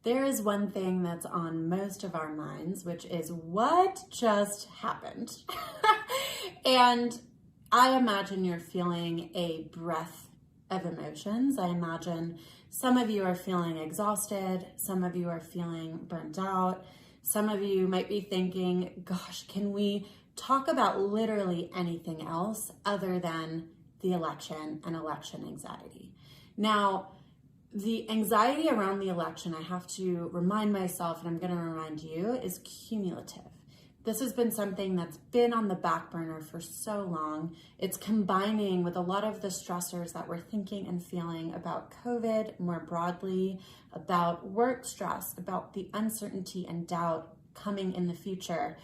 There is one thing that's on most of our minds, which is what just happened. And I imagine you're feeling a breath of emotions. I imagine some of you are feeling exhausted. Some of you are feeling burnt out. Some of you might be thinking, gosh, can we talk about literally anything else other than the election and election anxiety? Now, the anxiety around the election, I have to remind myself, and I'm going to remind you, is cumulative. This has been something that's been on the back burner for so long. It's combining with a lot of the stressors that we're thinking and feeling about COVID more broadly, about work stress, about the uncertainty and doubt coming in the future.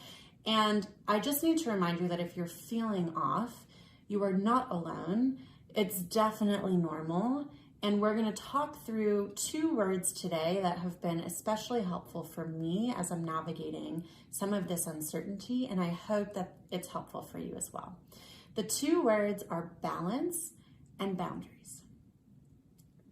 And I just need to remind you that if you're feeling off, you are not alone. It's definitely normal. And we're going to talk through 2 words today that have been especially helpful for me as I'm navigating some of this uncertainty, and I hope that it's helpful for you as well. The 2 words are balance and boundaries.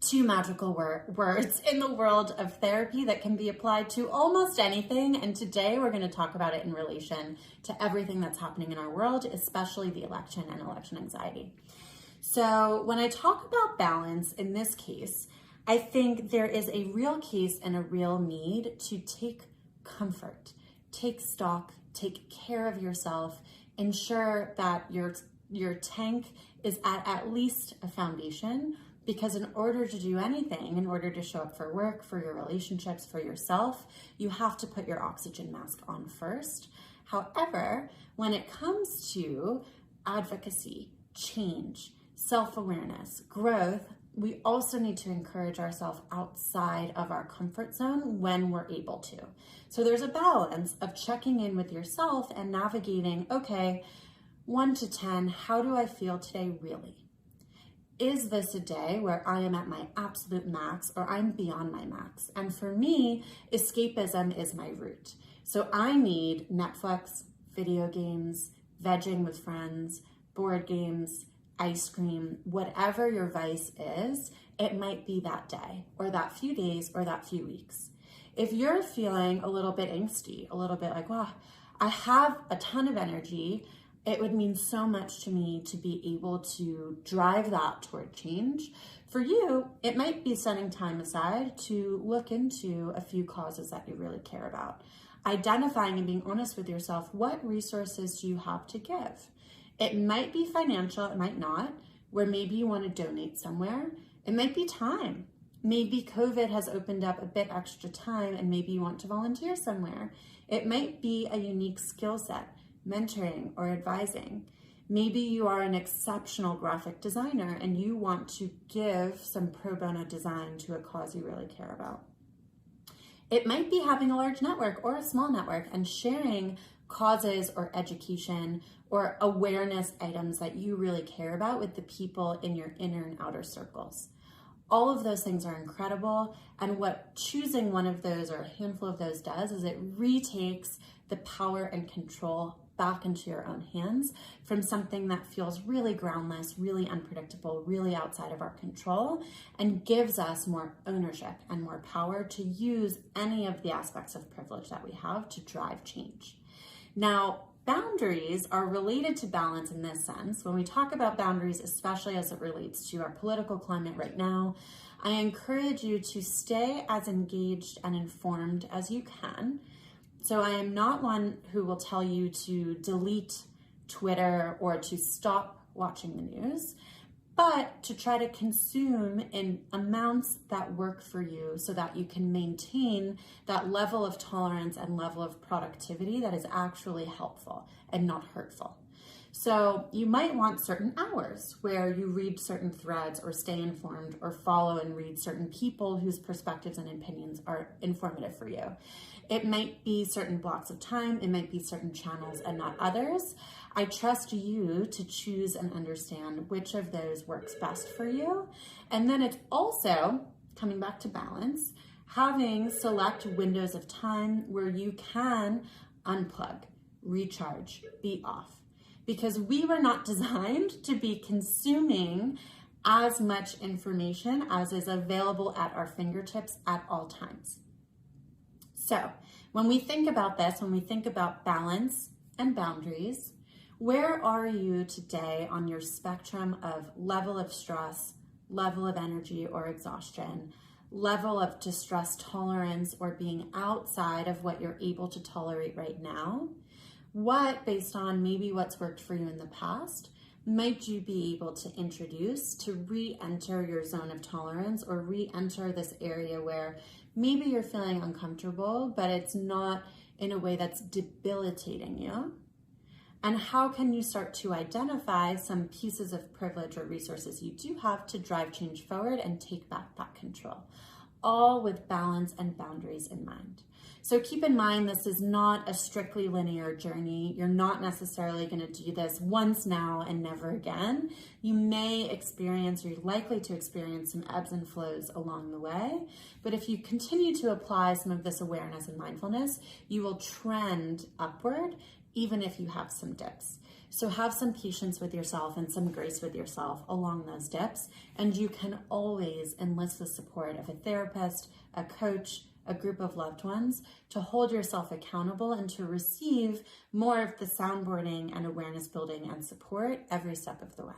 2 magical words in the world of therapy that can be applied to almost anything, and today we're going to talk about it in relation to everything that's happening in our world, especially the election and election anxiety. So when I talk about balance in this case, I think there is a real case and a real need to take comfort, take stock, take care of yourself, ensure that your tank is at least a foundation, because in order to do anything, in order to show up for work, for your relationships, for yourself, you have to put your oxygen mask on first. However, when it comes to advocacy, change, self-awareness, growth, we also need to encourage ourselves outside of our comfort zone when we're able to. So there's a balance of checking in with yourself and navigating, okay, 1 to 10, how do I feel today really? Is this a day where I am at my absolute max or I'm beyond my max? And for me, escapism is my root. So I need Netflix, video games, vegging with friends, board games, ice cream, whatever your vice is, it might be that day or that few days or that few weeks. If you're feeling a little bit angsty, a little bit like, wow, I have a ton of energy, it would mean so much to me to be able to drive that toward change. For you, it might be setting time aside to look into a few causes that you really care about. Identifying and being honest with yourself, what resources do you have to give? It might be financial, it might not, where maybe you want to donate somewhere. It might be time. Maybe COVID has opened up a bit extra time and maybe you want to volunteer somewhere. It might be a unique skill set, mentoring or advising. Maybe you are an exceptional graphic designer and you want to give some pro bono design to a cause you really care about. It might be having a large network or a small network and sharing causes or education or awareness items that you really care about with the people in your inner and outer circles. All of those things are incredible, and what choosing one of those or a handful of those does is it retakes the power and control back into your own hands from something that feels really groundless, really unpredictable, really outside of our control, and gives us more ownership and more power to use any of the aspects of privilege that we have to drive change. Now, boundaries are related to balance in this sense. When we talk about boundaries, especially as it relates to our political climate right now, I encourage you to stay as engaged and informed as you can. So I am not one who will tell you to delete Twitter or to stop watching the news, but to try to consume in amounts that work for you so that you can maintain that level of tolerance and level of productivity that is actually helpful and not hurtful. So you might want certain hours where you read certain threads or stay informed or follow and read certain people whose perspectives and opinions are informative for you. It might be certain blocks of time, it might be certain channels and not others. I trust you to choose and understand which of those works best for you. And then it's also, coming back to balance, having select windows of time where you can unplug, recharge, be off. Because we were not designed to be consuming as much information as is available at our fingertips at all times. So when we think about this, when we think about balance and boundaries, where are you today on your spectrum of level of stress, level of energy or exhaustion, level of distress tolerance or being outside of what you're able to tolerate right now? What, based on maybe what's worked for you in the past, might you be able to introduce to re-enter your zone of tolerance or re-enter this area where maybe you're feeling uncomfortable, but it's not in a way that's debilitating you? And how can you start to identify some pieces of privilege or resources you do have to drive change forward and take back that control, all with balance and boundaries in mind. So keep in mind, this is not a strictly linear journey. You're not necessarily going to do this once now and never again. You may experience, or you're likely to experience, some ebbs and flows along the way. But if you continue to apply some of this awareness and mindfulness, you will trend upward, even if you have some dips. So have some patience with yourself and some grace with yourself along those dips. And you can always enlist the support of a therapist, a coach, a group of loved ones to hold yourself accountable and to receive more of the soundboarding and awareness building and support every step of the way.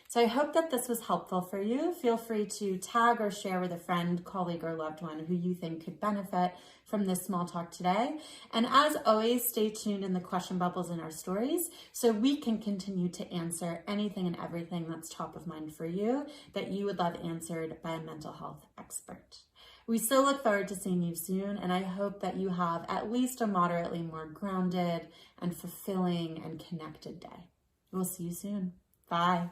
So I hope that this was helpful for you. Feel free to tag or share with a friend, colleague, or loved one who you think could benefit from this small talk today. And as always, stay tuned in the question bubbles in our stories so we can continue to answer anything and everything that's top of mind for you that you would love answered by a mental health expert. We still look forward to seeing you soon, and I hope that you have at least a moderately more grounded and fulfilling and connected day. We'll see you soon. Bye.